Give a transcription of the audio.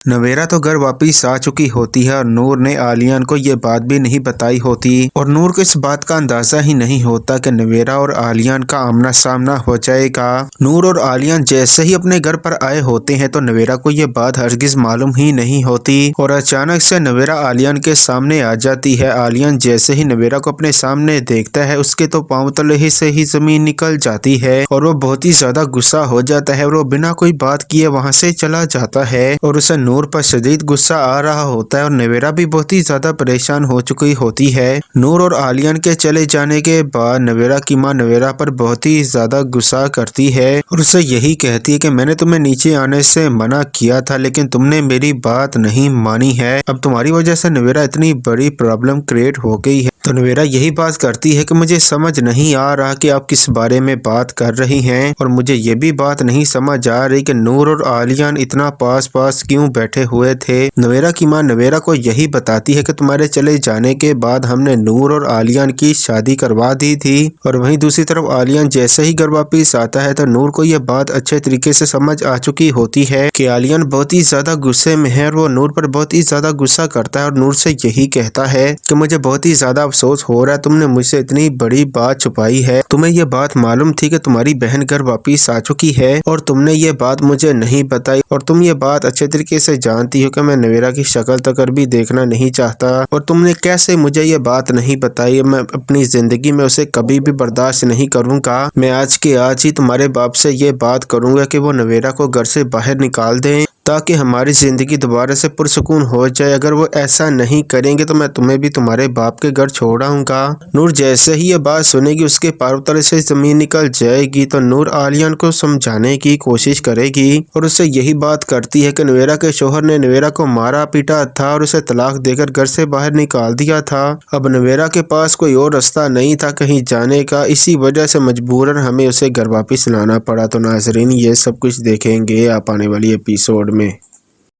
نویرا تو گھر واپس آ چکی ہوتی ہے اور نور نے عالیان کو یہ بات بھی نہیں بتائی ہوتی اور نور کو اس بات کا اندازہ ہی نہیں ہوتا کہ نویرا اور عالیان کا آمنا سامنا ہو جائے گا۔ نور اور عالیان جیسے ہی اپنے گھر پر آئے ہوتے ہیں تو نویرا کو یہ بات ہرگز معلوم ہی نہیں ہوتی اور اچانک سے نویرا عالیان کے سامنے آ جاتی ہے۔ عالیان جیسے ہی نویرا کو اپنے سامنے دیکھتا ہے اس کے تو پاؤں تلے سے ہی زمین نکل جاتی ہے اور وہ بہت ہی زیادہ غصہ ہو جاتا ہے اور وہ بنا کوئی بات کیے وہاں سے چلا جاتا ہے اور اسے نور پر شدید غصہ آ رہا ہوتا ہے اور نویرا بھی بہت ہی زیادہ پریشان ہو چکی ہوتی ہے۔ نور اور عالیان کے چلے جانے کے بعد نویرا کی ماں نویرا پر بہت ہی زیادہ غصہ کرتی ہے اور اسے یہی کہتی ہے کہ میں نے تمہیں نیچے آنے سے منع کیا تھا لیکن تم نے میری بات نہیں مانی ہے، اب تمہاری وجہ سے نویرا اتنی بڑی پرابلم کریٹ ہو گئی ہے۔ تو نویرا یہی بات کرتی ہے کہ مجھے سمجھ نہیں آ رہا کہ آپ کس بارے میں بات کر رہی ہیں اور مجھے یہ بھی بات نہیں سمجھ آ رہی کہ نور اور عالیان اتنا پاس پاس کیوں بیٹھے ہوئے تھے۔ نویرا کی ماں نویرا کو یہی بتاتی ہے کہ تمہارے چلے جانے کے بعد ہم نے نور اور عالیان کی شادی کروا دی تھی اور وہیں دوسری طرف عالیان جیسے ہی گھر واپس آتا ہے تو نور کو یہ بات اچھے طریقے سے سمجھ آ چکی ہوتی ہے کہ عالیان بہت ہی زیادہ غصے میں ہے اور وہ نور پر بہت ہی زیادہ غصہ کرتا ہے اور نور سے یہی کہتا ہے کہ مجھے بہت ہی زیادہ افسوس ہو رہا ہے، تم نے مجھ سے اتنی بڑی بات چھپائی ہے، تمہیں یہ بات معلوم تھی کہ تمہاری بہن گھر واپس آ چکی ہے اور تم نے یہ بات مجھے نہیں بتائی اور تم یہ بات اچھے طریقے سے جانتی ہو کہ میں نویرا کی شکل تک بھی دیکھنا نہیں چاہتا اور تم نے کیسے مجھے یہ بات نہیں بتائی، میں اپنی زندگی میں اسے کبھی بھی برداشت نہیں کروں گا، میں آج کے آج ہی تمہارے باپ سے یہ بات کروں گا کہ وہ نویرا کو گھر سے باہر نکال دیں تاکہ ہماری زندگی دوبارہ سے پرسکون ہو جائے، اگر وہ ایسا نہیں کریں گے تو میں تمہیں بھی تمہارے باپ کے گھر چھوڑ آؤں گا۔ نور جیسے ہی یہ بات سنے گی اس کے پاؤں تلے سے زمین نکل جائے گی تو نور عالیان کو سمجھانے کی کوشش کرے گی اور اسے یہی بات کرتی ہے کہ نویرا کے شوہر نے نویرا کو مارا پیٹا تھا اور اسے طلاق دے کر گھر سے باہر نکال دیا تھا، اب نویرا کے پاس کوئی اور راستہ نہیں تھا کہیں جانے کا، اسی وجہ سے مجبوراً ہمیں اسے گھر واپس لانا پڑا۔ تو ناظرین یہ سب کچھ دیکھیں گے آپ آنے والی ایپیسوڈ میں۔